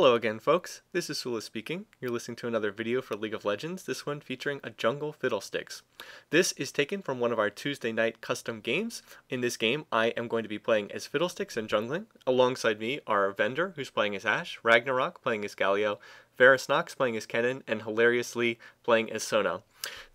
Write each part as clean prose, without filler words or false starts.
Hello again, folks. This is Sullla speaking. You're listening to another video for League of Legends, this one featuring a Jungle Fiddlesticks. This is taken from one of our Tuesday night custom games. In this game, I am going to be playing as Fiddlesticks and jungling. Alongside me are Vendor, who's playing as Ashe, Ragnarok playing as Galio, Varus Nox playing as Kennen, and hilariously playing as Sona.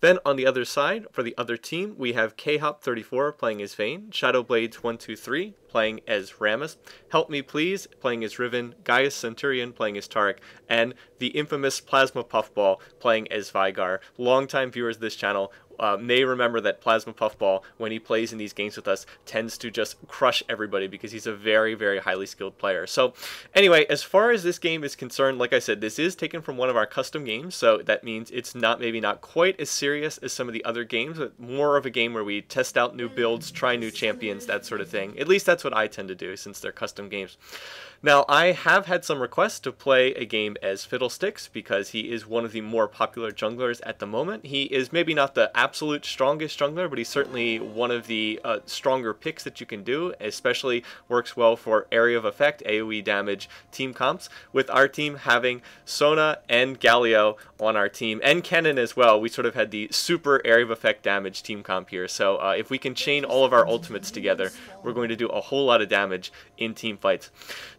Then on the other side, for the other team, we have KHop34 playing as Vayne, Shadowblades123 playing as Rammus, Help Me Please playing as Riven, Gaius Centurion playing as Taric, and the infamous Plasma Puffball playing as Vigar. Longtime viewers of this channel may remember that Plasma Puffball, when he plays in these games with us, tends to just crush everybody because he's a very, very highly skilled player. So anyway, as far as this game is concerned, like I said, this is taken from one of our custom games, so that means it's maybe not quite as serious as some of the other games, but more of a game where we test out new builds, try new champions, that sort of thing. At least that's what I tend to do since they're custom games. Now, I have had some requests to play a game as Fiddlesticks because he is one of the more popular junglers at the moment. He is maybe not the absolute strongest jungler, but he's certainly one of the stronger picks that you can do, especially works well for area of effect, AoE damage, team comps. With our team having Sona and Galio on our team, and Kennen as well, we sort of had the super area of effect damage team comp here. So if we can chain all of our ultimates together, we're going to do a whole lot of damage in team fights.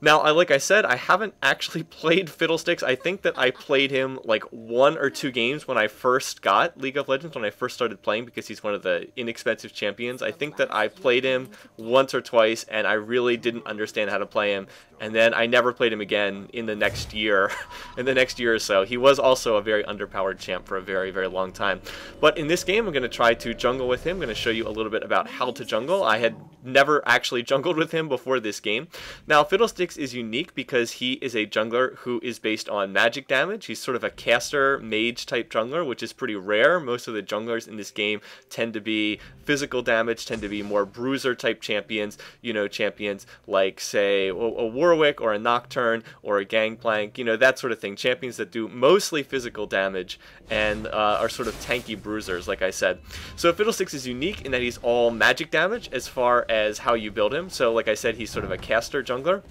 Now, like I said, I haven't actually played Fiddlesticks. I think that I played him like 1 or 2 games when I first got League of Legends, when I first started playing, because he's one of the inexpensive champions. I think that I played him once or twice, and I really didn't understand how to play him. And then I never played him again in the next year, or so. He was also a very underpowered champ for a very, very long time. But in this game, I'm going to try to jungle with him. I'm going to show you a little bit about how to jungle. I had never actually jungled with him before this game. Now, Fiddlesticks is unique because he is a jungler who is based on magic damage. He's sort of a caster, mage type jungler, which is pretty rare. Most of the junglers in this game tend to be physical damage, tend to be more bruiser type champions. You know, champions like, say, a Warwick or a Nocturne or a Gangplank, you know, that sort of thing. Champions that do mostly physical damage and are sort of tanky bruisers, like I said. So Fiddlesticks is unique in that he's all magic damage as far as how you build him. So like I said, he's sort of a caster jungler.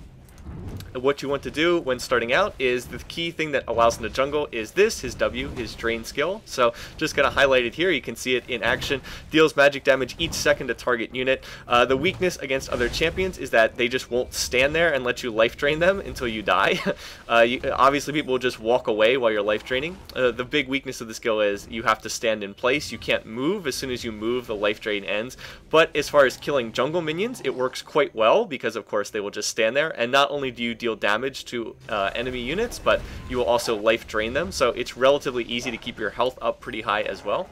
What you want to do when starting out is the key thing that allows him to jungle is this, his W, his drain skill. So just going to highlight it here. You can see it in action. Deals magic damage each second to target unit. The weakness against other champions is that they just won't stand there and let you life drain them until you die. Obviously, people will just walk away while you're life draining. The big weakness of the skill is you have to stand in place. You can't move. As soon as you move, the life drain ends. But as far as killing jungle minions, it works quite well because, of course, they will just stand there. And not only do you deal damage to enemy units, but you will also life drain them, so it's relatively easy to keep your health up pretty high as well.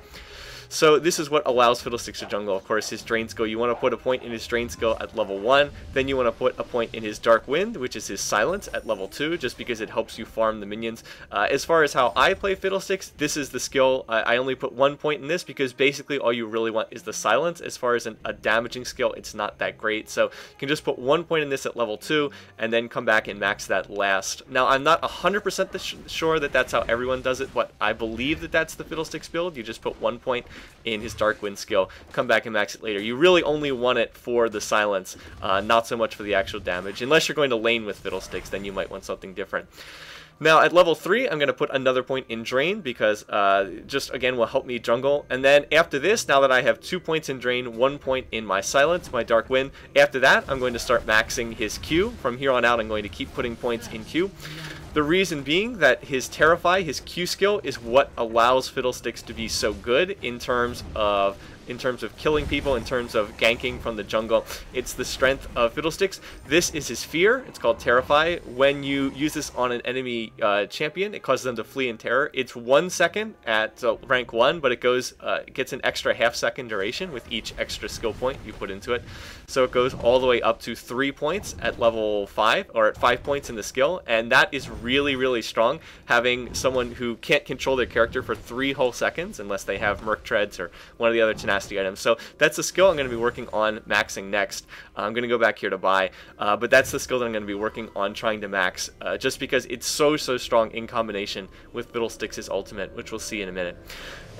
So this is what allows Fiddlesticks to jungle. Of course, his drain skill, you want to put a point in his drain skill at level 1, then you want to put a point in his Dark Wind, which is his silence, at level 2, just because it helps you farm the minions. As far as how I play Fiddlesticks, this is the skill. I only put 1 point in this because basically all you really want is the silence. As far as a damaging skill, it's not that great. So you can just put 1 point in this at level 2 and then come back and max that last. Now, I'm not 100% sure that that's how everyone does it, but I believe that that's the Fiddlesticks build. You just put 1 point in his Dark Wind skill, come back and max it later. You really only want it for the silence, not so much for the actual damage. Unless you're going to lane with Fiddlesticks, then you might want something different. Now at level 3, I'm going to put another point in Drain because just again will help me jungle. And then after this, now that I have 2 points in Drain, 1 point in my Silence, my Dark Wind, after that I'm going to start maxing his Q. From here on out I'm going to keep putting points in Q. The reason being that his Terrify, his Q skill, is what allows Fiddlesticks to be so good in terms of killing people, in terms of ganking from the jungle. It's the strength of Fiddlesticks. This is his fear. It's called Terrify. When you use this on an enemy champion, it causes them to flee in terror. It's 1 second at rank 1, but it gets an extra half-second duration with each extra skill point you put into it. So it goes all the way up to 3 points at level 5, or at 5 points in the skill, and that is really, really strong. Having someone who can't control their character for 3 whole seconds, unless they have Merc Treads or one of the other tenacity items. So that's the skill I'm going to be working on maxing next. I'm going to go back here to buy, but that's the skill that I'm going to be working on trying to max, just because it's so strong in combination with Fiddlesticks' ultimate, which we'll see in a minute.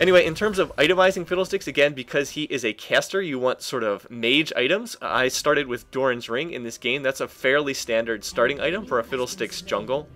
Anyway, in terms of itemizing Fiddlesticks, again, because he is a caster, you want sort of mage items. I started with Doran's Ring in this game. That's a fairly standard starting item for a Fiddlesticks jungle.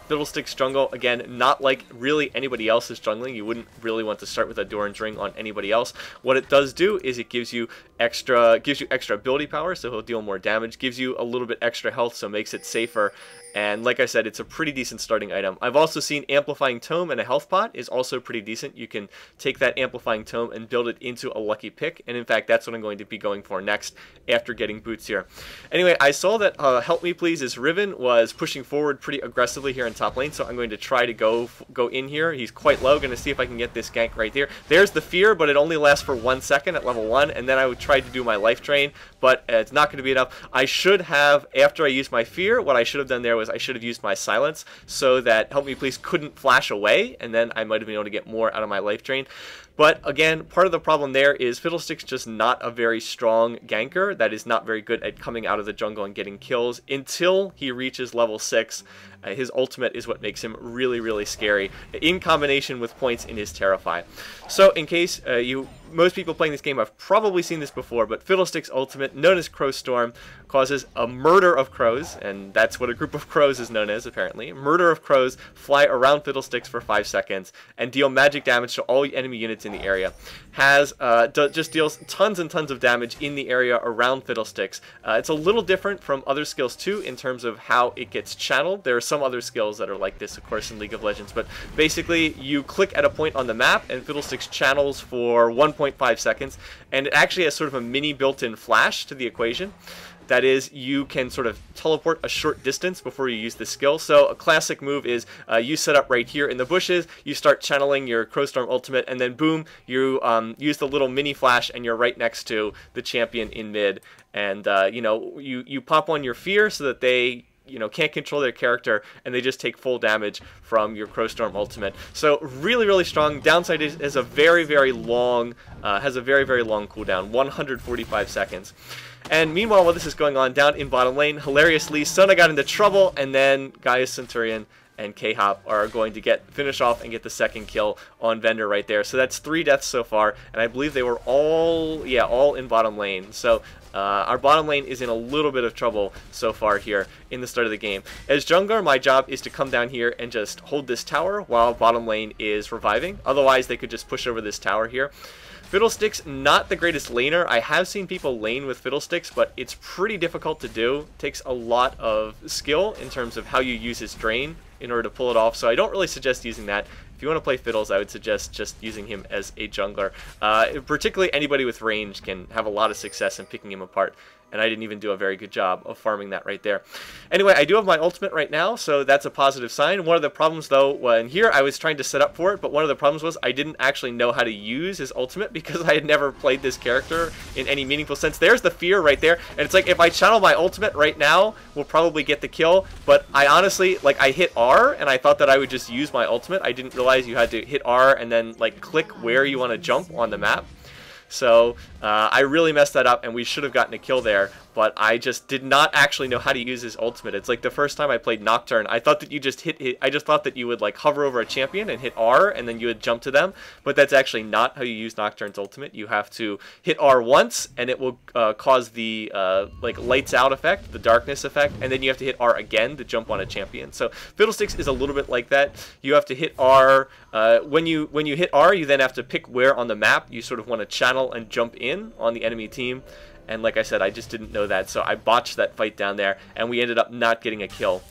Fiddlesticks jungle, again, not like really anybody else is jungling. You wouldn't really want to start with a Doran's Ring on anybody else. What it does do is it gives you extra ability power, so he'll deal more damage, gives you a little bit extra health, so makes it safer. And like I said, it's a pretty decent starting item. I've also seen Amplifying Tome and a Health Pot is also pretty decent. You can take that Amplifying Tome and build it into a lucky pick. And in fact, that's what I'm going to be going for next after getting boots here. Anyway, I saw that Help Me Please's Riven was pushing forward pretty aggressively here in top lane. So I'm going to try to go in here. He's quite low. Going to see if I can get this gank right there. There's the Fear, but it only lasts for 1 second at level 1. And then I would try to do my Life Drain, but it's not going to be enough. I should have, after I used my Fear, what I should have done there was I should have used my Silence so that Help Me Please couldn't flash away, and then I might have been able to get more out of my Life Drain. But again, part of the problem there is Fiddlesticks just not a very strong ganker that is not very good at coming out of the jungle and getting kills until he reaches level 6. His ultimate is what makes him really, really scary, in combination with points in his Terrify. So in case most people playing this game have probably seen this before, but Fiddlesticks' ultimate, known as Crow Storm, causes a murder of crows, and that's what a group of crows is known as, apparently. Murder of crows fly around Fiddlesticks for 5 seconds and deal magic damage to all enemy units in the area. Just deals tons and tons of damage in the area around Fiddlesticks. It's a little different from other skills too in terms of how it gets channeled. There are some other skills that are like this, of course, in League of Legends, but basically you click at a point on the map and Fiddlesticks channels for 1.5 seconds, and it actually has sort of a mini built-in flash to the equation. That is, you can sort of teleport a short distance before you use the skill. So a classic move is you set up right here in the bushes, you start channeling your Crowstorm ultimate, and then boom, you use the little mini flash and you're right next to the champion in mid. And you pop on your Fear so that they can't control their character, and they just take full damage from your Crowstorm ultimate. So really, really strong. Downside is a very, very long, has a very, very long cooldown, 145 seconds. And meanwhile, while this is going on, down in bottom lane, hilariously, Sona got into trouble, and then Gaius Centurion and K-Hop are going to finish off and get the second kill on Vendor right there. So that's 3 deaths so far, and I believe they were all in bottom lane. So our bottom lane is in a little bit of trouble so far here in the start of the game. As jungler, my job is to come down here and just hold this tower while bottom lane is reviving. Otherwise, they could just push over this tower here. Fiddlesticks, not the greatest laner. I have seen people lane with Fiddlesticks, but it's pretty difficult to do. It takes a lot of skill in terms of how you use his drain in order to pull it off, so I don't really suggest using that. If you want to play Fiddles, I would suggest just using him as a jungler. Particularly anybody with range can have a lot of success in picking him apart, and I didn't even do a very good job of farming that right there. Anyway, I do have my ultimate right now, so that's a positive sign. One of the problems, though, when here I was trying to set up for it, but one of the problems was I didn't actually know how to use his ultimate because I had never played this character in any meaningful sense. There's the Fear right there, and it's like if I channel my ultimate right now, we'll probably get the kill, but I honestly, I hit R, and I thought that I would just use my ultimate. I didn't realize you had to hit R and then, click where you want to jump on the map. So I really messed that up, and we should have gotten a kill there, but I just did not actually know how to use his ultimate. It's like the first time I played Nocturne, I thought that you just I just thought that you would hover over a champion and hit R, and then you would jump to them, but that's actually not how you use Nocturne's ultimate. You have to hit R once, and it will cause the lights out effect, the darkness effect, and then you have to hit R again to jump on a champion. So Fiddlesticks is a little bit like that. You have to hit R. When you hit R, you then have to pick where on the map you sort of want to channel and jump in on the enemy team. And like I said, I just didn't know that, so I botched that fight down there, and we ended up not getting a kill.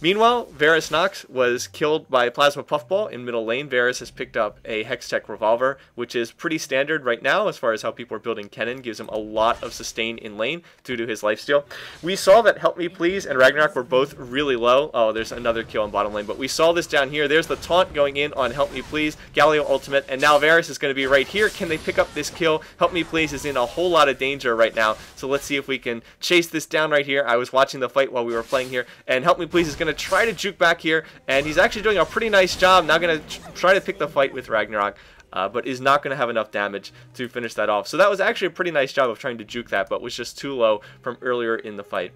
Meanwhile, Varus Nox was killed by Plasma Puffball in middle lane. Varus has picked up a Hextech Revolver, which is pretty standard right now as far as how people are building Kennen. Gives him a lot of sustain in lane due to his lifesteal. We saw that Help Me Please and Ragnarok were both really low. Oh, there's another kill in bottom lane, but we saw this down here. There's the taunt going in on Help Me Please, Galio ultimate, and now Varus is going to be right here. Can they pick up this kill? Help Me Please is in a whole lot of danger right now, so let's see if we can chase this down right here. I was watching the fight while we were playing here, and Help Me Please is going to try to juke back here, and he's actually doing a pretty nice job. Now going to try to pick the fight with Ragnarok, but is not going to have enough damage to finish that off. So that was actually a pretty nice job of trying to juke that, but was just too low from earlier in the fight.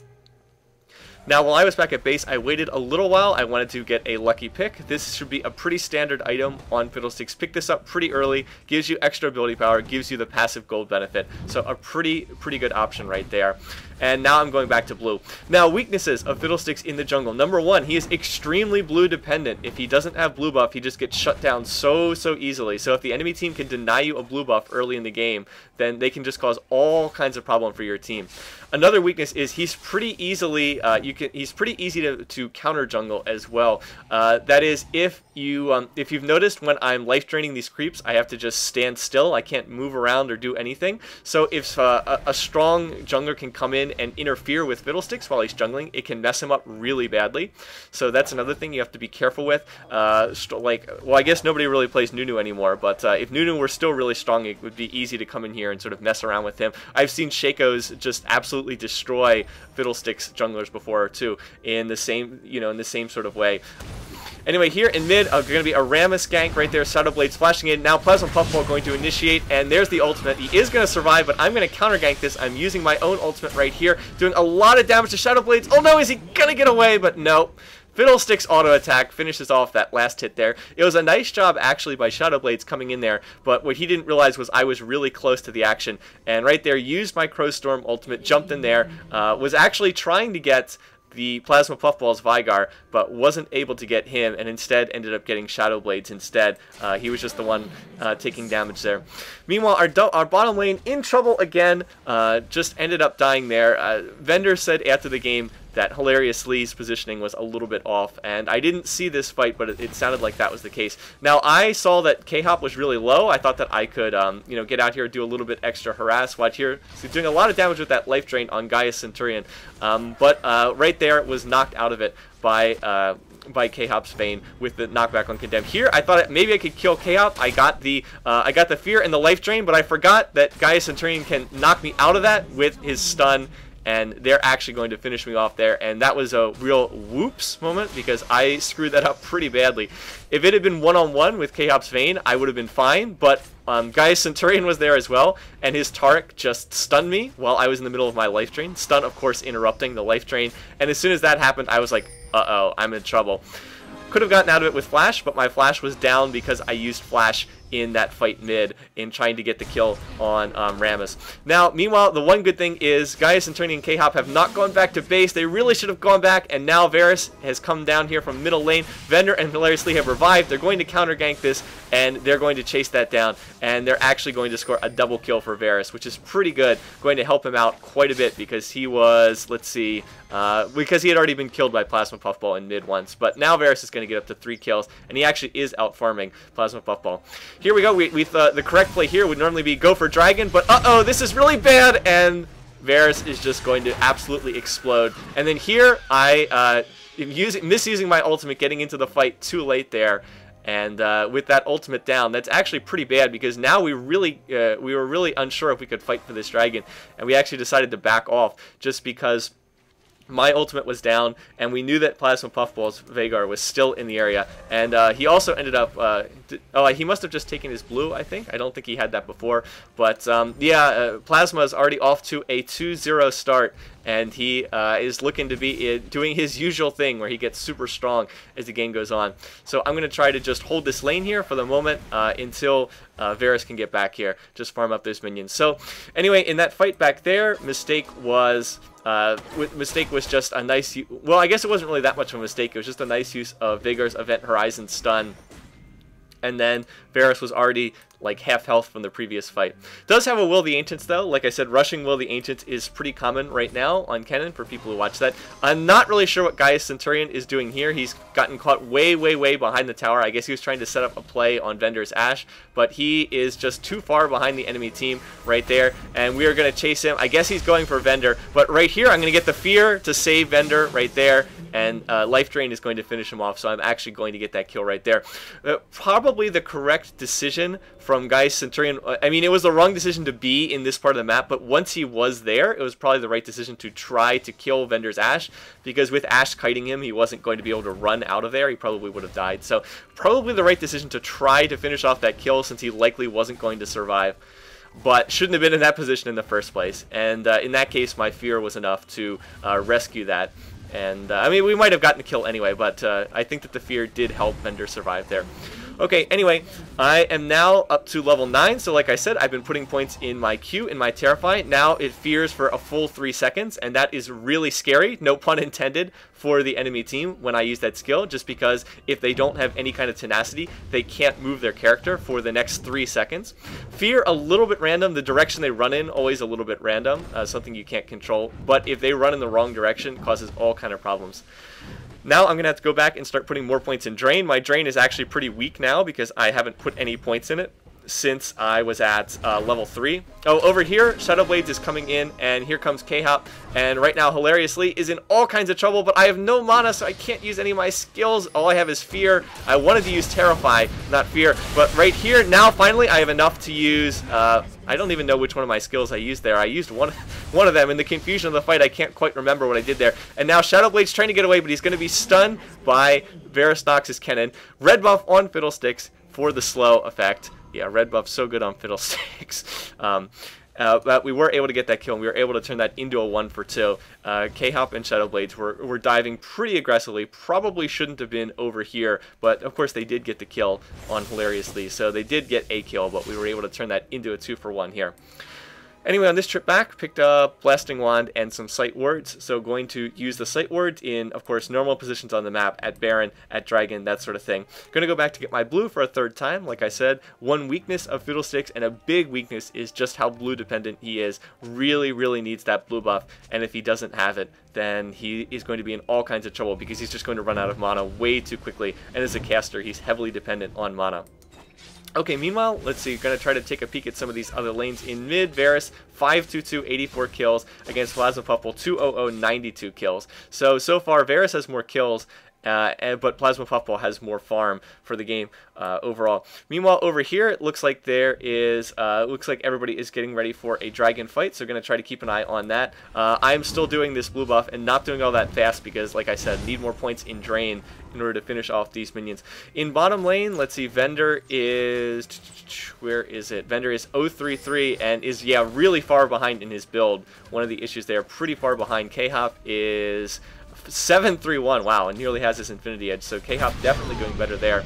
Now, while I was back at base, I waited a little while. I wanted to get a lucky pick. This should be a pretty standard item on Fiddlesticks. Pick this up pretty early, gives you extra ability power, gives you the passive gold benefit. So a pretty good option right there. and now I'm going back to blue. Now, weaknesses of Fiddlesticks in the jungle. Number one, he is extremely blue dependent. If he doesn't have blue buff, he just gets shut down so easily. So if the enemy team can deny you a blue buff early in the game, then they can just cause all kinds of problem for your team. Another weakness is he's pretty easily he's pretty easy to counter jungle as well. That is, if you've noticed, when I'm life draining these creeps, I have to just stand still. I can't move around or do anything. So if a strong jungler can come in and interfere with Fiddlesticks while he's jungling, it can mess him up really badly. So that's another thing you have to be careful with. Well, I guess nobody really plays Nunu anymore, but if Nunu were still really strong, it would be easy to come in here and sort of mess around with him. I've seen Shaco's just absolutely destroy Fiddlesticks junglers before too, in the same sort of way. Anyway, here in mid, going to be a Rammus gank right there. Shadow Blade's flashing in. Now Plasma Puffball going to initiate, and there's the ultimate. He is going to survive, but I'm going to counter gank this. I'm using my own ultimate right here, doing a lot of damage to Shadow Blades. Oh no, is he going to get away? But no. Fiddlesticks auto attack finishes off that last hit there. It was a nice job actually by Shadow Blades coming in there, but what he didn't realize was I was really close to the action, and right there used my Crowstorm ultimate, jumped in there, was actually trying to get the Plasma Puffball's Vigar, but wasn't able to get him, and instead ended up getting Shadow Blades instead. He was just the one taking damage there. Meanwhile, our bottom lane in trouble again, just ended up dying there. Vendor said after the game that Hilarious Lee's positioning was a little bit off, and I didn't see this fight, but it sounded like that was the case. Now, I saw that K-Hop was really low. I thought that I could, get out here and do a little bit extra harass. Watch here. So doing a lot of damage with that life drain on Gaia's Centurion, but right there it was knocked out of it by K-Hop's Vayne with the knockback on Condemn. Here, I thought maybe I could kill K-Hop. I got the fear and the life drain, but I forgot that Gaia's Centurion can knock me out of that with his stun, and they're actually going to finish me off there, and that was a real whoops moment because I screwed that up pretty badly. If it had been one-on-one with K-Hop's Vayne, I would have been fine, but Gaia's Centurion was there as well, and his Taric just stunned me while I was in the middle of my life drain. Stun, of course, interrupting the life drain, and as soon as that happened, I was like, uh-oh, I'm in trouble. Could have gotten out of it with Flash, but my Flash was down because I used Flash in that fight mid in trying to get the kill on Rammus. Now, meanwhile, the one good thing is Gaia's Centurion and K-Hop have not gone back to base. They really should have gone back, and now Varus has come down here from middle lane. Vendor and Hilarious Lee have revived. They're going to counter gank this, and they're going to chase that down, and they're actually going to score a double kill for Varus, which is pretty good. Going to help him out quite a bit because he was, let's see, because he had already been killed by Plasma Puffball in mid once, but now Varus is going to get up to 3 kills, and he actually is out farming Plasma Puffball. Here we go. The correct play here would normally be go for Dragon, but uh-oh, this is really bad, and Varus is just going to absolutely explode. And then here, I misusing my ultimate, getting into the fight too late there, and with that ultimate down, that's actually pretty bad because now we were really unsure if we could fight for this dragon, and we actually decided to back off just because my ultimate was down, and we knew that Plasma Puffball's Vigar was still in the area, and he also ended up, he must have just taken his blue, I think. I don't think he had that before, but yeah, Plasma is already off to a 2-0 start, and he is looking to be doing his usual thing where he gets super strong as the game goes on. So I'm going to try to just hold this lane here for the moment until Varus can get back here, just farm up those minions. So anyway, in that fight back there, Mistake was just a nice, well, I guess it wasn't really that much of a mistake. It was just a nice use of Vigar's Event Horizon stun, and then Varus was already like half health from the previous fight. Does have a Will the Ancients though. Like I said, rushing Will the Ancients is pretty common right now on Kennen for people who watch that. I'm not really sure what Gaia's Centurion is doing here. He's gotten caught way behind the tower. I guess he was trying to set up a play on Vendor's Ashe, but he is just too far behind the enemy team right there, and we are going to chase him. I guess he's going for Vendor, but right here I'm going to get the fear to save Vendor right there, and Life Drain is going to finish him off, so I'm actually going to get that kill right there. Probably the correct decision from Gaia's Centurion. I mean, it was the wrong decision to be in this part of the map, but once he was there, it was probably the right decision to try to kill Vendor's Ashe, because with Ashe kiting him, he wasn't going to be able to run out of there. He probably would have died. So probably the right decision to try to finish off that kill, since he likely wasn't going to survive, but shouldn't have been in that position in the first place. And in that case, my fear was enough to rescue that. And I mean, we might have gotten the kill anyway, but I think that the fear did help Vendor survive there. Okay, anyway, I am now up to level 9, so like I said, I've been putting points in my Q, in my Terrify. Now it fears for a full 3 seconds, and that is really scary, no pun intended, for the enemy team when I use that skill, just because if they don't have any kind of tenacity, they can't move their character for the next 3 seconds. Fear, a little bit random. The direction they run in, always a little bit random, something you can't control, but if they run in the wrong direction, causes all kind of problems. Now I'm going to have to go back and start putting more points in Drain. My Drain is actually pretty weak now because I haven't put any points in it since I was at level 3. Oh, over here, Shadow Blades is coming in, and here comes K-Hop, and right now, hilariously, is in all kinds of trouble, but I have no mana, so I can't use any of my skills. All I have is Fear. I wanted to use Terrify, not Fear, but right here, now, finally, I have enough to use, I don't even know which one of my skills I used there. I used one of them. In the confusion of the fight, I can't quite remember what I did there. And now Shadow Blade's trying to get away, but he's going to be stunned by Varusnox's Cannon. Red buff on Fiddlesticks for the slow effect. Yeah, red buff's so good on Fiddlesticks. But we were able to get that kill, and we were able to turn that into a 1 for 2. K-Hop and Shadow Blades were diving pretty aggressively. Probably shouldn't have been over here, but of course they did get the kill on Hilariously. So they did get a kill, but we were able to turn that into a 2 for 1 here. Anyway, on this trip back, picked up Blasting Wand and some Sight Words. So going to use the Sight Words in, of course, normal positions on the map, at Baron, at Dragon, that sort of thing. Going to go back to get my blue for a 3rd time. Like I said, one weakness of Fiddlesticks and a big weakness is just how blue dependent he is. Really, really needs that blue buff. And if he doesn't have it, then he is going to be in all kinds of trouble because he's just going to run out of mana way too quickly. And as a caster, he's heavily dependent on mana. Okay, meanwhile, let's see, going to try to take a peek at some of these other lanes. In mid, Varus, 522, 84 kills, against Plasma Puffball, 200, 92 kills. So far, Varus has more kills, but Plasma Puffball has more farm for the game overall. Meanwhile, over here, it looks like there is, looks like everybody is getting ready for a dragon fight, so going to try to keep an eye on that. I'm still doing this blue buff and not doing all that fast because, like I said, need more points in Drain in order to finish off these minions. In bottom lane, let's see, Vendor is, where is it? Vendor is 033 and is, yeah, really far behind in his build. One of the issues there, pretty far behind. K-Hop is 731, wow, and nearly has his Infinity Edge, so K-Hop definitely doing better there.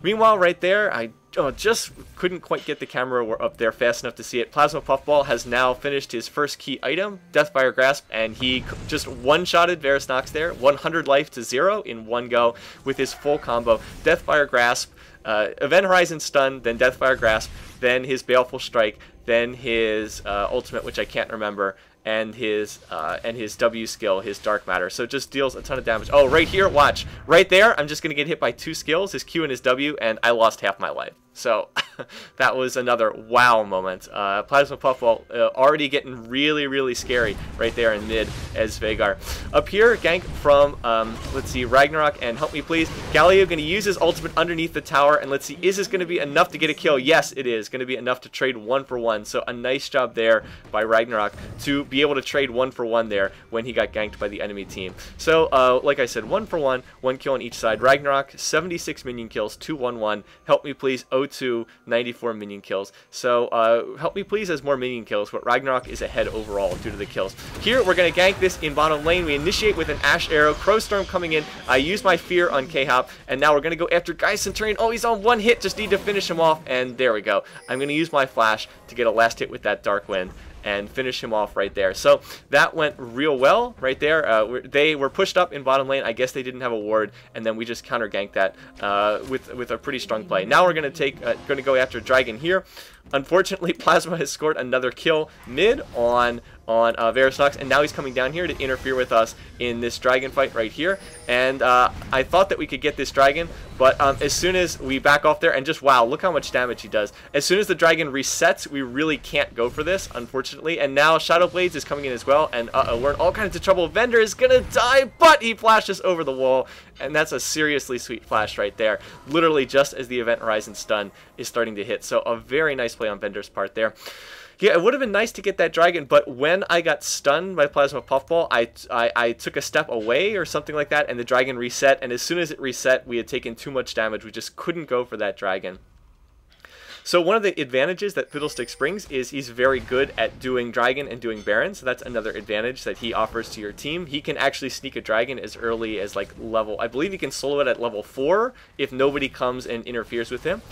Meanwhile, right there, I just couldn't quite get the camera up there fast enough to see it. Plasma Puffball has now finished his first key item, Deathfire Grasp, and he just one-shotted Varusnox there, 100 life to 0 in one go with his full combo. Deathfire Grasp, Event Horizon Stun, then Deathfire Grasp, then his Baleful Strike, then his ultimate, which I can't remember, and his W skill, his Dark Matter. So it just deals a ton of damage. Oh, right here, watch. Right there, I'm just going to get hit by 2 skills, his Q and his W, and I lost half my life. So that was another wow moment. Plasma Puffball already getting really, really scary right there in mid as Vigar. Up here, gank from, let's see, Ragnarok and Help Me Please. Galio going to use his ultimate underneath the tower, and let's see, is this going to be enough to get a kill? Yes, it is. Going to be enough to trade 1 for 1. So a nice job there by Ragnarok to be able to trade 1 for 1 there when he got ganked by the enemy team. So, like I said, 1 for 1, 1 kill on each side. Ragnarok, 76 minion kills, 211. Help Me Please, 02, 94 minion kills. So, Help Me Please has more minion kills, but Ragnarok is ahead overall due to the kills. Here, we're going to gank this in bottom lane. We initiate with an Ash Arrow, Crowstorm coming in. I use my Fear on K-Hop, and now we're going to go after Guy Centurion. Oh, he's on 1 hit, just need to finish him off, and there we go. I'm going to use my Flash to get a last hit with that Dark Wind and finish him off right there. So that went real well right there. They were pushed up in bottom lane. I guess they didn't have a ward, and then we just counter ganked that with a pretty strong play. Now we're going to go after Dragon here. Unfortunately, Plasma has scored another kill mid on Varusnox, and now he's coming down here to interfere with us in this dragon fight right here. And I thought that we could get this dragon, but as soon as we back off there, and just wow, look how much damage he does. As soon as the dragon resets, we really can't go for this, unfortunately. And now Shadow Blades is coming in as well, and we're in all kinds of trouble. Vendor is gonna die, but he flashes over the wall, and that's a seriously sweet flash right there. Literally just as the Event Horizon stun is starting to hit. So a very nice play on Vendor's part there. Yeah, it would have been nice to get that dragon, but when I got stunned by Plasma Puffball, I took a step away or something like that, and the dragon reset, and as soon as it reset, we had taken too much damage. We just couldn't go for that dragon. So one of the advantages that Fiddlesticks brings is he's very good at doing dragon and doing baron, so that's another advantage that he offers to your team. He can actually sneak a dragon as early as like level, I believe he can solo it at level 4 if nobody comes and interferes with him.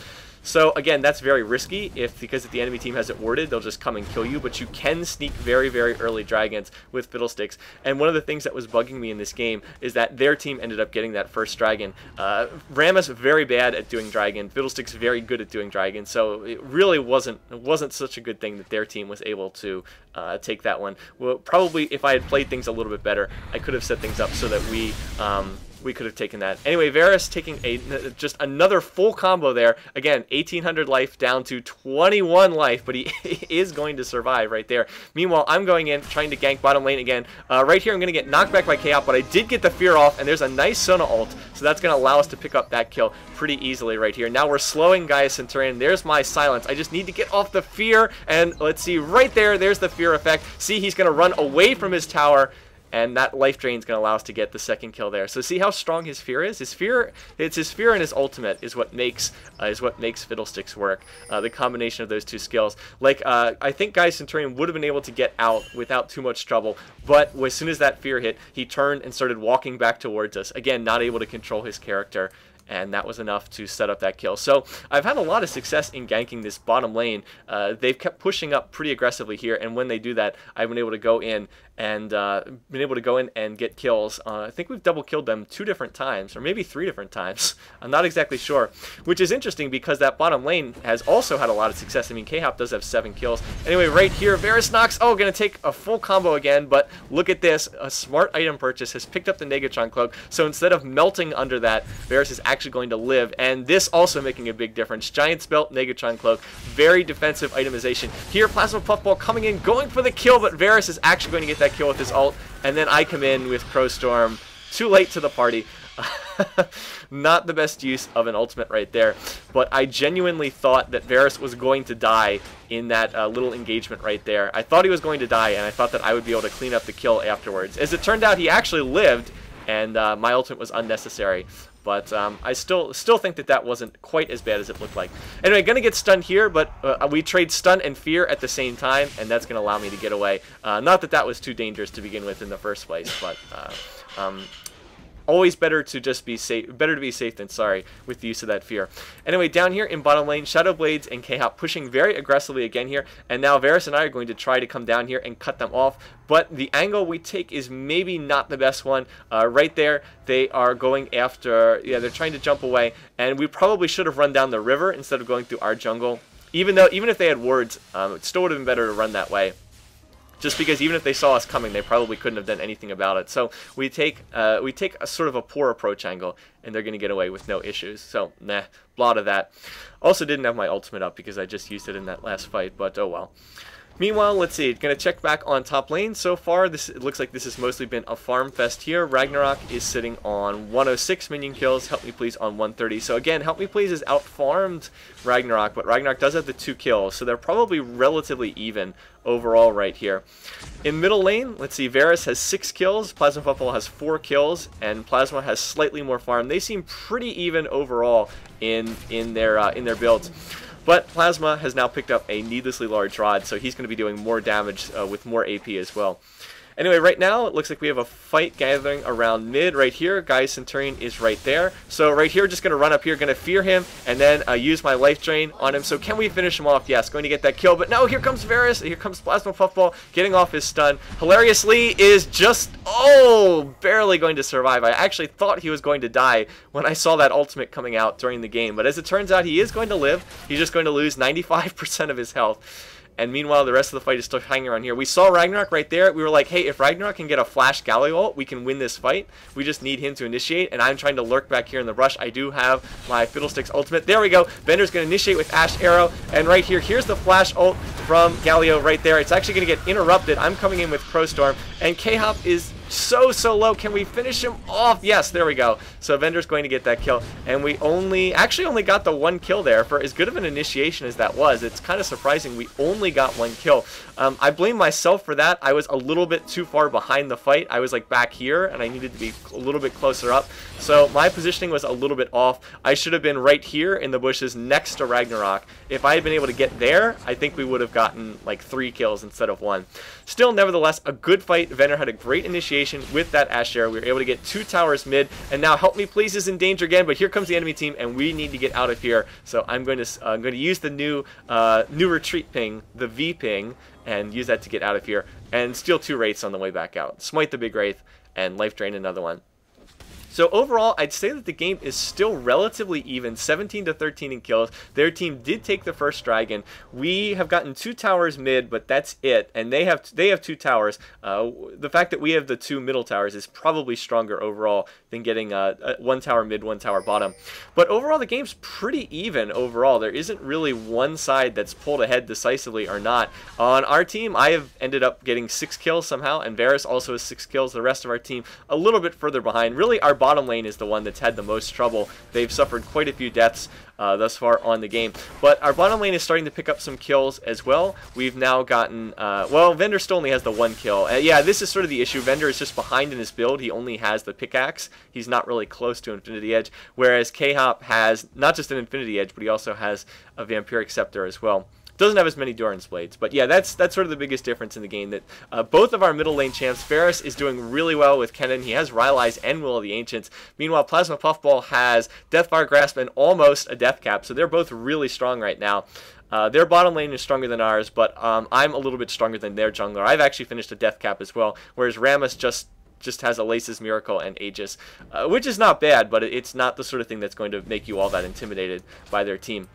So again, that's very risky because if the enemy team has it warded, they'll just come and kill you, but you can sneak very, very early dragons with Fiddlesticks. And one of the things that was bugging me in this game is that their team ended up getting that first dragon. Rammus very bad at doing dragon, Fiddlesticks very good at doing dragon, so it really wasn't such a good thing that their team was able to take that one. Well, probably if I had played things a little bit better, I could have set things up so that we could have taken that. Anyway, Varus taking just another full combo there. Again, 1800 life down to 21 life, but he is going to survive right there. Meanwhile, I'm going in, trying to gank bottom lane again. Right here, I'm going to get knocked back by Chaos, but I did get the fear off, and there's a nice Sona ult, so that's going to allow us to pick up that kill pretty easily right here. Now we're slowing Gaius Centurion. There's my silence. I just need to get off the fear, and let's see, right there, there's the fear effect. See, he's going to run away from his tower, and that life drain is going to allow us to get the second kill there. So see how strong his fear is? It's his fear and his ultimate is what makes Fiddlesticks work. The combination of those two skills. Like I think Gaius Centurion would have been able to get out without too much trouble, but as soon as that fear hit, he turned and started walking back towards us. Again, not able to control his character. And that was enough to set up that kill. So I've had a lot of success in ganking this bottom lane. They've kept pushing up pretty aggressively here, and when they do that, I've been able to go in and get kills. I think we've double killed them 2 different times, or maybe 3 different times. I'm not exactly sure, which is interesting because that bottom lane has also had a lot of success. I mean, K-Hop does have 7 kills. Anyway, right here, Varus Nox, gonna take a full combo again, but look at this. A smart item purchase has picked up the Negatron Cloak, so instead of melting under that, Varus is actually going to live, and this also making a big difference. Giant's Belt, Negatron Cloak, very defensive itemization. Here, Plasma Puffball coming in, going for the kill, but Varus is actually going to get that kill with his ult, and then I come in with Crowstorm. Too late to the party. Not the best use of an ultimate right there, but I genuinely thought that Varus was going to die in that little engagement right there. I thought he was going to die, and I thought that I would be able to clean up the kill afterwards. As it turned out, he actually lived, and my ultimate was unnecessary. But I still think that wasn't quite as bad as it looked like. Anyway, gonna get stunned here, but we trade stun and fear at the same time, and that's gonna allow me to get away. Not that that was too dangerous to begin with in the first place, but always better to just be safe. Better to be safe than sorry with the use of that fear. Anyway, down here in bottom lane, Shadow Blades and K-Hop pushing very aggressively again here, and now Varus and I are going to try to come down here and cut them off. But the angle we take is maybe not the best one. Right there, they are going after. Yeah, they're trying to jump away, and we probably should have run down the river instead of going through our jungle. Even if they had wards, it still would have been better to run that way. Just because even if they saw us coming, they probably couldn't have done anything about it. So we take a sort of a poor approach angle, and they're going to get away with no issues. So, nah, blah to that. Also didn't have my ultimate up because I just used it in that last fight, but oh well. Meanwhile, let's see, going to check back on top lane. So far, it looks like this has mostly been a farm fest here. Ragnarok is sitting on 106 minion kills, Help Me Please on 130. So again, Help Me Please is out-farmed Ragnarok, but Ragnarok does have the 2 kills, so they're probably relatively even overall right here. In middle lane, let's see, Varus has 6 kills, Plasma Puffball has 4 kills, and Plasma has slightly more farm. They seem pretty even overall in their builds. But Plasma has now picked up a needlessly large rod, so he's going to be doing more damage with more AP as well. Anyway, right now, it looks like we have a fight gathering around mid right here. Gaius Centurion is right there. So right here, just going to run up here, going to fear him, and then use my life drain on him. So can we finish him off? Yes, going to get that kill. But no, here comes Varus. Here comes Plasma Puffball getting off his stun. Hilariously is just, barely going to survive. I actually thought he was going to die when I saw that ultimate coming out during the game. But as it turns out, he is going to live. He's just going to lose 95% of his health. And meanwhile, the rest of the fight is still hanging around here. We saw Ragnarok right there. We were like, hey, if Ragnarok can get a flash Galio ult, we can win this fight. We just need him to initiate, and I'm trying to lurk back here in the brush. I do have my Fiddlesticks ultimate. There we go. Bender's going to initiate with Ash Arrow, and right here, here's the flash ult from Galio right there. It's actually going to get interrupted. I'm coming in with Crowstorm, and K-Hop is so low. Can we finish him off? Yes, there we go. So Vender's going to get that kill, and we actually only got the 1 kill there. For as good of an initiation as that was, it's kind of surprising we only got 1 kill. I blame myself for that. I was a little bit too far behind the fight. I was like back here, and I needed to be a little bit closer up. So my positioning was a little bit off. I should have been right here in the bushes next to Ragnarok. If I had been able to get there, I think we would have gotten like 3 kills instead of 1. Still, nevertheless, a good fight. Vender had a great initiation with that Ash Arrow. We were able to get 2 towers mid, and now Help Me Please is in danger again, but here comes the enemy team, and we need to get out of here. So I'm going to use the new retreat ping, the V ping, and use that to get out of here, and steal 2 wraiths on the way back out. Smite the big wraith, and life drain another one. So overall, I'd say that the game is still relatively even, 17 to 13 in kills. Their team did take the first dragon. We have gotten 2 towers mid, but that's it. And they have 2 towers. The fact that we have the 2 middle towers is probably stronger overall than getting 1 tower mid, 1 tower bottom. But overall, the game's pretty even overall. There isn't really one side that's pulled ahead decisively or not. On our team, I have ended up getting 6 kills somehow, and Varus also has 6 kills. The rest of our team a little bit further behind. Really, our bottom lane is the one that's had the most trouble. They've suffered quite a few deaths thus far on the game. But our bottom lane is starting to pick up some kills as well. We've now gotten, well, Vender still only has the 1 kill. Yeah, this is sort of the issue. Vender is just behind in his build. He only has the pickaxe. He's not really close to Infinity Edge, whereas K-Hop has not just an Infinity Edge, but he also has a Vampiric Scepter as well. Doesn't have as many Doran's Blades, but yeah, that's sort of the biggest difference in the game. That both of our middle lane champs, Varus is doing really well with Kennen. He has Rylai's and Will of the Ancients. Meanwhile, Plasma Puffball has Deathfire Grasp and almost a Death Cap, so they're both really strong right now. Their bottom lane is stronger than ours, but I'm a little bit stronger than their jungler. I've actually finished a Death Cap as well, whereas Rammus just has a Lace's Miracle and Aegis, which is not bad, but it's not the sort of thing that's going to make you all that intimidated by their team.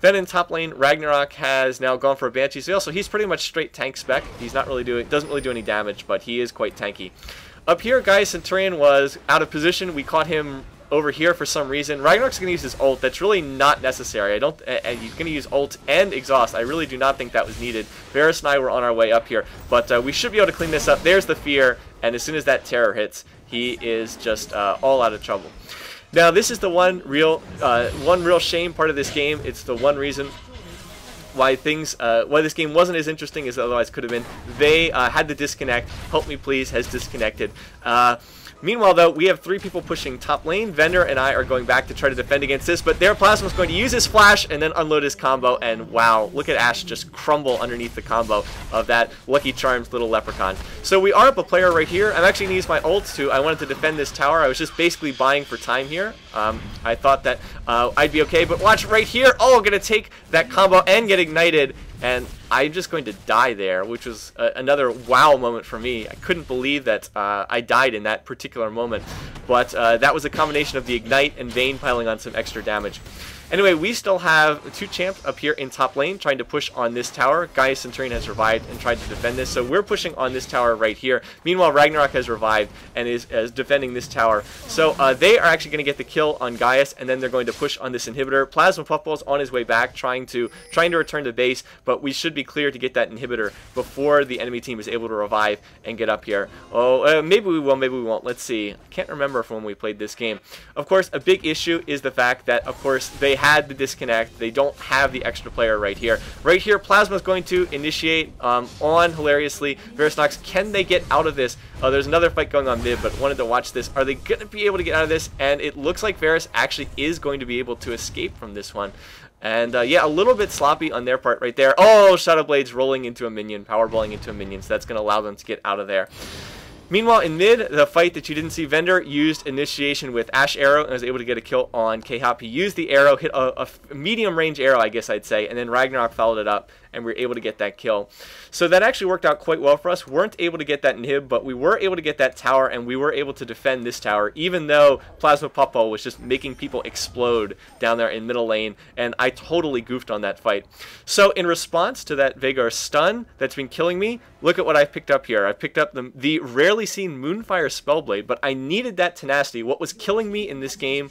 Then in top lane, Ragnarok has now gone for a Banshee Sail, so he's pretty much straight tank spec. He's not really doesn't really do any damage, but he is quite tanky. Up here, Gaius Centurion was out of position. We caught him over here for some reason. Ragnarok's going to use his ult. That's really not necessary. He's going to use ult and exhaust. I really do not think that was needed. Varus and I were on our way up here, but we should be able to clean this up. There's the fear, and as soon as that terror hits, he is just all out of trouble. Now, this is the one real shame part of this game. It's the one reason why this game wasn't as interesting as it otherwise could have been. They had the disconnect. Help Me Please has disconnected. Meanwhile, though, we have 3 people pushing top lane. Vender and I are going back to try to defend against this, but their Plasma's going to use his flash and then unload his combo, and wow, look at Ashe just crumble underneath the combo of that Lucky Charms little leprechaun. So we are up a player right here. I'm actually going to use my ult too. I wanted to defend this tower. I was just basically buying for time here. I thought that I'd be okay, but watch right here. Oh, I'm going to take that combo and get ignited, and I'm just going to die there, which was another wow moment for me. I couldn't believe that I died in that particular moment, but that was a combination of the ignite and Vayne piling on some extra damage. Anyway, we still have 2 champs up here in top lane trying to push on this tower. Gaius Centurion has revived and tried to defend this, so we're pushing on this tower right here. Meanwhile, Ragnarok has revived and is defending this tower. So they are actually going to get the kill on Gaius, and then they're going to push on this inhibitor. Plasma Puffball's on his way back, trying to return to base, but we should be clear to get that inhibitor before the enemy team is able to revive and get up here. Oh, maybe we will, maybe we won't. Let's see. I can't remember from when we played this game. Of course, a big issue is the fact that, of course, they had the disconnect. They don't have the extra player right here. Right here, Plasma's going to initiate on hilariously Varus Nox. Can they get out of this? There's another fight going on mid, but wanted to watch this. Are they going to be able to get out of this? And it looks like Varus actually is going to be able to escape from this one. And yeah, a little bit sloppy on their part right there. Oh, Shadow Blade's rolling into a minion, powerballing into a minion, so that's going to allow them to get out of there. Meanwhile, in mid, the fight that you didn't see, Vender used initiation with Ash Arrow and was able to get a kill on K-Hop. He used the arrow, hit a medium range arrow, I guess I'd say, and then Ragnarok followed it up, and we were able to get that kill. So that actually worked out quite well for us. Weren't able to get that inhib, but we were able to get that tower, and we were able to defend this tower, even though Plasma Puffball was just making people explode down there in middle lane, and I totally goofed on that fight. So in response to that Vigar stun that's been killing me, look at what I've picked up here. I picked up the rarely seen Moonfire Spellblade, but I needed that tenacity. What was killing me in this game,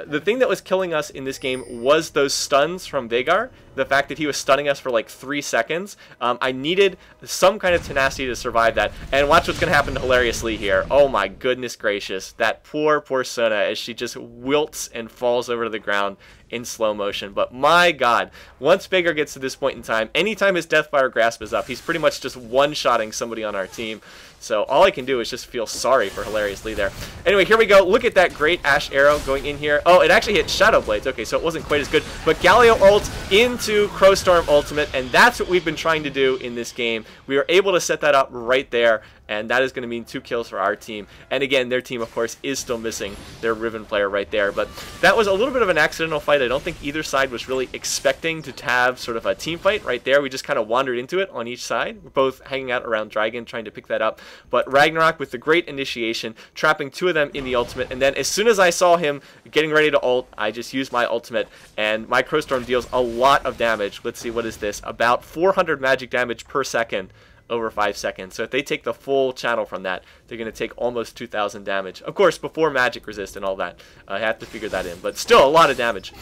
the thing that was killing us in this game was those stuns from Vigar, the fact that he was stunning us for like 3 seconds. I needed some kind of tenacity to survive that. And watch what's going to happen to Hilariously here. Oh my goodness gracious. That poor Sona as she just wilts and falls over to the ground in slow motion. But my god, once Vigar gets to this point in time, anytime his Deathfire Grasp is up, he's pretty much just one-shotting somebody on our team. So all I can do is just feel sorry for Hilariously there. Anyway, here we go. Look at that great Ash Arrow going in here. Oh, it actually hit Shadow Blades. Okay, so it wasn't quite as good. But Galio ult into Crowstorm Ultimate, and that's what we've been trying to do in this game. We were able to set that up right there, and that is going to mean 2 kills for our team. And again, their team, of course, is still missing their Riven player right there. But that was a little bit of an accidental fight. I don't think either side was really expecting to have sort of a team fight right there. We just kind of wandered into it on each side. We're both hanging out around Dragon, trying to pick that up. But Ragnarok with the great initiation, trapping 2 of them in the ultimate. And then as soon as I saw him getting ready to ult, I just used my ultimate. And my Crowstorm deals a lot of damage. Let's see, what is this? About 400 magic damage per second over 5 seconds. So if they take the full channel from that, they're going to take almost 2,000 damage. Of course, before magic resist and all that. I have to figure that in. But still, a lot of damage.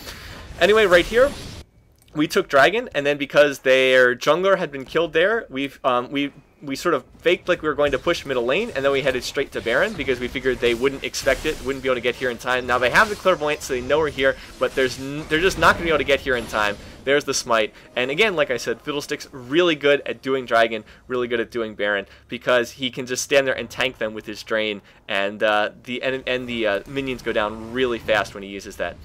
Anyway, right here, we took Dragon, and then because their jungler had been killed there, we sort of faked like we were going to push middle lane, and then we headed straight to Baron because we figured they wouldn't expect it, wouldn't be able to get here in time. Now they have the Clairvoyant, so they know we're here, but they're just not going to be able to get here in time. There's the Smite, and again, like I said, Fiddlesticks really good at doing Dragon, really good at doing Baron, because he can just stand there and tank them with his Drain, and the minions go down really fast when he uses that.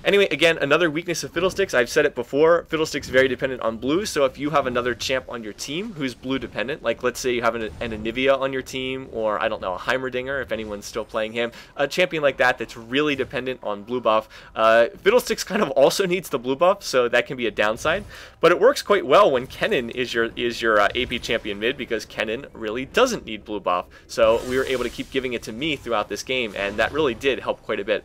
Anyway, again, another weakness of Fiddlesticks, I've said it before, Fiddlesticks very dependent on blue, so if you have another champ on your team who's blue dependent, like let's say you have an Anivia on your team, or I don't know, a Heimerdinger, if anyone's still playing him, a champion like that that's really dependent on blue buff. Fiddlesticks kind of also needs the blue buff, so that can be a downside, but it works quite well when Kennen is your AP champion mid, because Kennen really doesn't need blue buff, so we were able to keep giving it to me throughout this game, and that really did help quite a bit.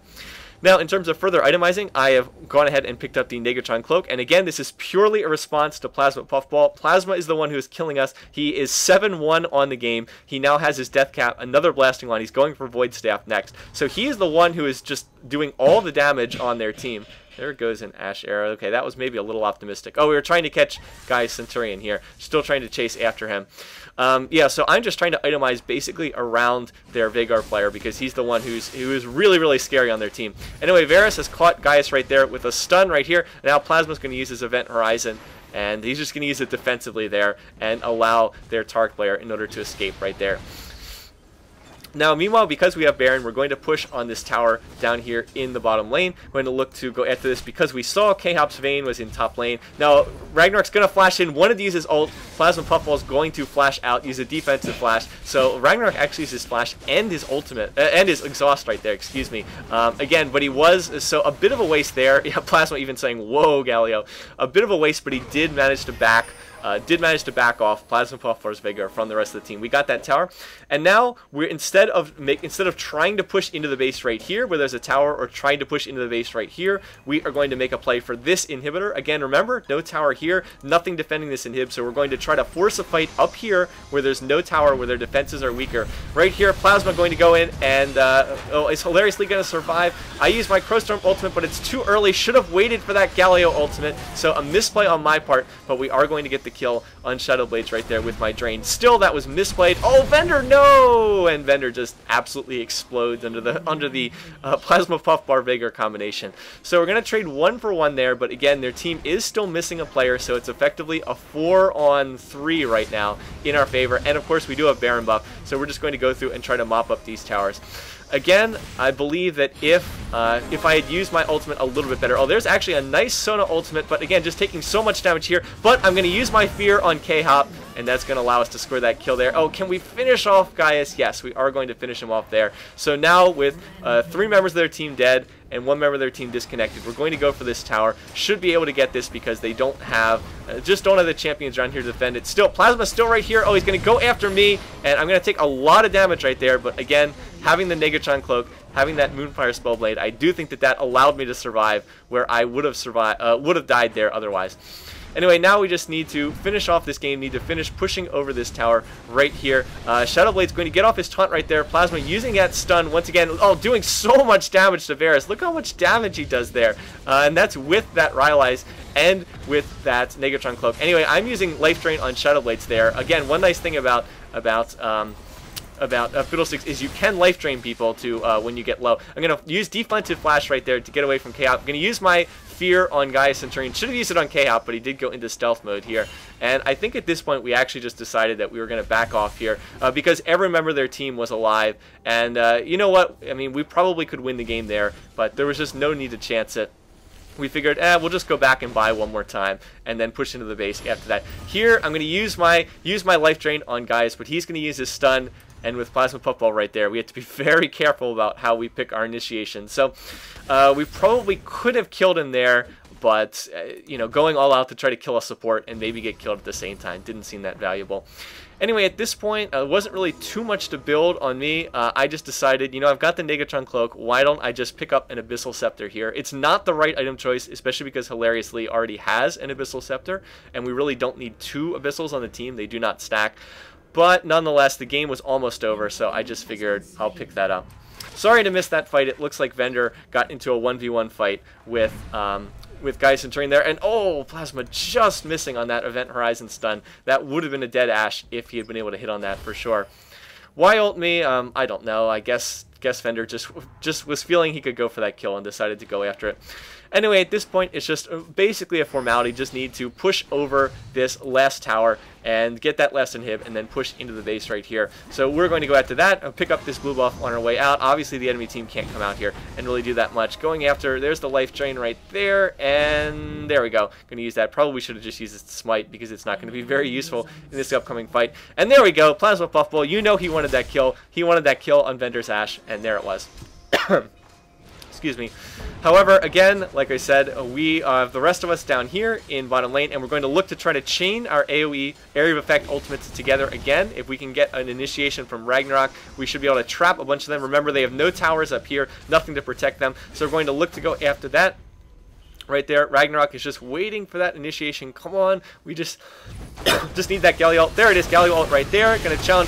Now, in terms of further itemizing, I have gone ahead and picked up the Negatron Cloak, and again, this is purely a response to Plasma Puffball. Plasma is the one who is killing us. He is 7-1 on the game. He now has his Death Cap, another Blasting Wand. He's going for Void Staff next. So he is the one who is just doing all the damage on their team. There goes an Ash Arrow. Okay, that was maybe a little optimistic. Oh, we were trying to catch Guy's Centurion here. Still trying to chase after him. Yeah, so I'm just trying to itemize basically around their Vigar player because he's the one who is really, really scary on their team. Anyway, Varus has caught Gaius right there with a stun right here. Now Plasma's going to use his Event Horizon, and he's just going to use it defensively there and allow their Tark player in order to escape right there. Now, meanwhile, because we have Baron, we're going to push on this tower down here in the bottom lane. We're going to look to go after this because we saw K-Hop's Vayne was in top lane. Now, Ragnarok's going to flash in. One of these is ult. Plasma Puffball is going to flash out, use a defensive flash. So Ragnarok actually uses flash and his ultimate, and his exhaust right there, excuse me. Again, but he was, so a bit of a waste there. Yeah, Plasma even saying, whoa, Galio. A bit of a waste, but he did manage to back off Plasma Puffball's Vigar from the rest of the team. We got that tower, and now we're instead of trying to push into the base right here where there's a tower, or trying to push into the base right here, we are going to make a play for this inhibitor. Again, remember, no tower here, nothing defending this inhib, so we're going to try to force a fight up here where there's no tower, where their defenses are weaker. Right here, Plasma going to go in, and oh, is hilariously going to survive. I used my Crowstorm ultimate, but it's too early. Should have waited for that Galio ultimate, so a misplay on my part, but we are going to get the kill on Shadow Blades right there with my Drain. Still, that was misplayed. Oh, Vendor, no! And Vendor just absolutely explodes under the Plasma Puffball Vigar combination. So we're going to trade 1-for-1 there, but again, their team is still missing a player, so it's effectively a 4-on-3 right now in our favor. And of course, we do have Baron buff, so we're just going to go through and try to mop up these towers. Again, I believe that if I had used my ultimate a little bit better... Oh, there's actually a nice Sona ultimate, but again, just taking so much damage here. But I'm going to use my Fear on K-Hop, and that's going to allow us to score that kill there. Oh, can we finish off Gaius? Yes, we are going to finish him off there. So now with 3 members of their team dead and 1 member of their team disconnected, we're going to go for this tower. Should be able to get this because they don't have... just don't have the champions around here to defend it. Still, Plasma's still right here. Oh, he's going to go after me, and I'm going to take a lot of damage right there. But again, having the Negatron Cloak, having that Moonfire Spellblade, I do think that that allowed me to survive where I would have died there otherwise. Anyway, now we just need to finish off this game, need to finish pushing over this tower right here. Shadowblade's going to get off his taunt right there. Plasma using that stun once again. Oh, doing so much damage to Varus. Look how much damage he does there. And that's with that Rylai's and with that Negatron Cloak. Anyway, I'm using Life Drain on Shadowblades there. Again, one nice thing about Fiddlesticks is you can life drain people to when you get low. I'm going to use Defensive Flash right there to get away from K-Hop. I'm going to use my Fear on Gaius Centurion. Should have used it on K-Hop, but he did go into stealth mode here. And I think at this point we actually just decided that we were going to back off here because every member of their team was alive. And you know what? I mean, we probably could win the game there, but there was just no need to chance it. We figured, we'll just go back and buy one more time and then push into the base after that. Here, I'm going to use my life drain on Gaius, but he's going to use his stun. And with Plasma Puffball right there, we have to be very careful about how we pick our initiation. So we probably could have killed him there, but you know, going all out to try to kill a support and maybe get killed at the same time didn't seem that valuable. Anyway, at this point, it wasn't really too much to build on me. I just decided, you know, I've got the Negatron Cloak. Why don't I just pick up an Abyssal Scepter here? It's not the right item choice, especially because Hilariously already has an Abyssal Scepter, and we really don't need 2 Abyssals on the team. They do not stack. But nonetheless, the game was almost over, so I just figured I'll pick that up. Sorry to miss that fight. It looks like Vendor got into a 1v1 fight with Gaius Centurion there. And oh, Plasma just missing on that Event Horizon stun. That would have been a dead Ash if he had been able to hit on that for sure. Why ult me? I don't know. I guess Vendor just was feeling he could go for that kill and decided to go after it. Anyway, at this point, it's just basically a formality. Just need to push over this last tower and get that last inhib and then push into the base right here. So we're going to go after that and pick up this blue buff on our way out. Obviously, the enemy team can't come out here and really do that much. Going after, there's the life drain right there, and there we go. Going to use that. Probably should have just used this smite because it's not going to be very useful in this upcoming fight. And there we go. Plasma Puffball. You know he wanted that kill. He wanted that kill on Vendor's Ash, and there it was. Excuse me. However, again, like I said, we have the rest of us down here in bottom lane, and we're going to look to try to chain our AoE, Area of Effect ultimates together again. If we can get an initiation from Ragnarok, we should be able to trap a bunch of them. Remember, they have no towers up here, nothing to protect them, so we're going to look to go after that. Right there, Ragnarok is just waiting for that initiation. Come on, we just need that Galio ult. There it is, Galio ult right there. Going to channel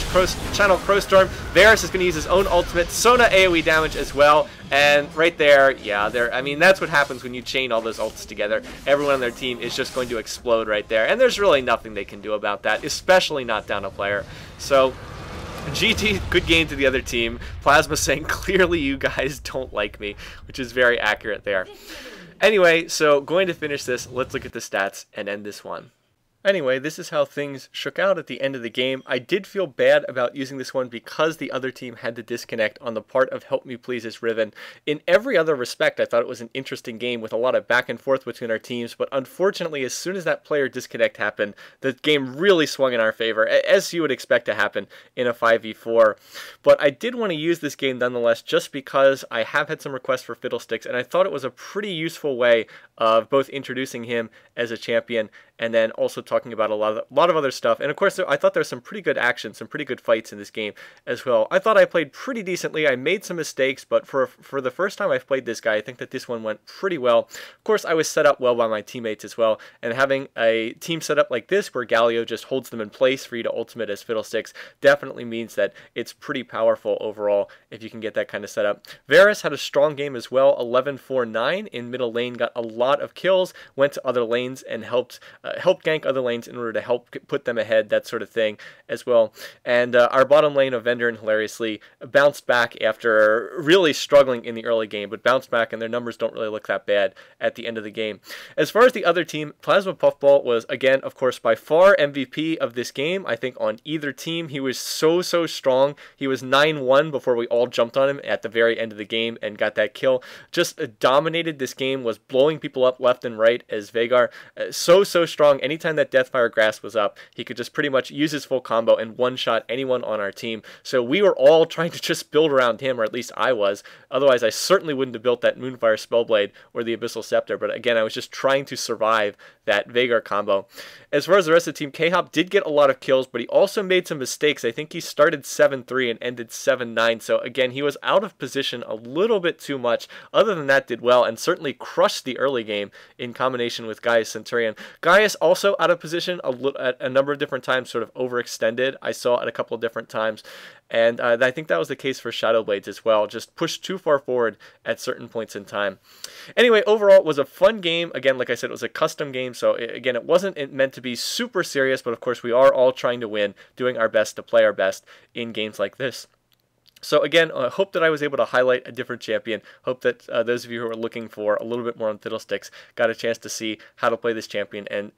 Crowstorm. Varus is going to use his own ultimate. Sona AoE damage as well. And right there, yeah, I mean, that's what happens when you chain all those ults together. Everyone on their team is just going to explode right there. And there's really nothing they can do about that, especially not down a player. So GG, good game to the other team. Plasma saying, clearly you guys don't like me, which is very accurate there. Anyway, so going to finish this, let's look at the stats and end this one. Anyway, this is how things shook out at the end of the game. I did feel bad about using this one because the other team had to disconnect on the part of Help Me Please's Riven. In every other respect, I thought it was an interesting game with a lot of back and forth between our teams, but unfortunately, as soon as that player disconnect happened, the game really swung in our favor, as you would expect to happen in a 5v4. But I did want to use this game nonetheless just because I have had some requests for Fiddlesticks, and I thought it was a pretty useful way of both introducing him as a champion and then also talking about a lot of other stuff. And of course, I thought there was some pretty good action, some pretty good fights in this game as well. I thought I played pretty decently. I made some mistakes, but for the first time I've played this guy, I think that this one went pretty well. Of course, I was set up well by my teammates as well, and having a team set up like this where Galio just holds them in place for you to ultimate as Fiddlesticks definitely means that it's pretty powerful overall if you can get that kind of setup. Varus had a strong game as well, 11-4-9 in middle lane, got a lot of kills, went to other lanes and helped gank other lanes in order to help put them ahead, that sort of thing as well. And our bottom lane of Vendor and Hilariously bounced back after really struggling in the early game, but bounced back and their numbers don't really look that bad at the end of the game. As far as the other team, Plasma Puffball was, again, of course, by far MVP of this game. I think on either team, he was so strong. He was 9-1 before we all jumped on him at the very end of the game and got that kill. Just dominated this game, was blowing people up left and right as Vigar. So strong. Anytime that that Deathfire Grasp was up, he could just pretty much use his full combo and one-shot anyone on our team. So we were all trying to just build around him, or at least I was. Otherwise, I certainly wouldn't have built that Moonfire Spellblade or the Abyssal Scepter. But again, I was just trying to survive that Vigar combo. As far as the rest of the team, K-Hop did get a lot of kills, but he also made some mistakes. I think he started 7-3 and ended 7-9. So again, he was out of position a little bit too much. Other than that, did well and certainly crushed the early game in combination with Gaius Centurion. Gaius also out of position at a number of different times, sort of overextended. I saw it a couple of different times. And I think that was the case for Shadowblades as well. Just pushed too far forward at certain points in time. Anyway, overall, it was a fun game. Again, like I said, it was a custom game. So again, it wasn't meant to be super serious, but of course we are all trying to win, doing our best to play our best in games like this. So again, I hope that I was able to highlight a different champion. Hope that those of you who are looking for a little bit more on Fiddlesticks got a chance to see how to play this champion and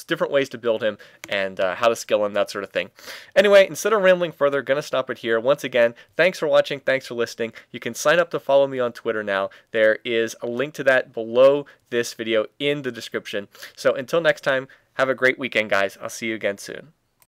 different ways to build him and how to skill him, that sort of thing. Anyway, instead of rambling further, going to stop it here. Once again, thanks for watching. Thanks for listening. You can sign up to follow me on Twitter now. There is a link to that below this video in the description. So until next time, have a great weekend, guys. I'll see you again soon.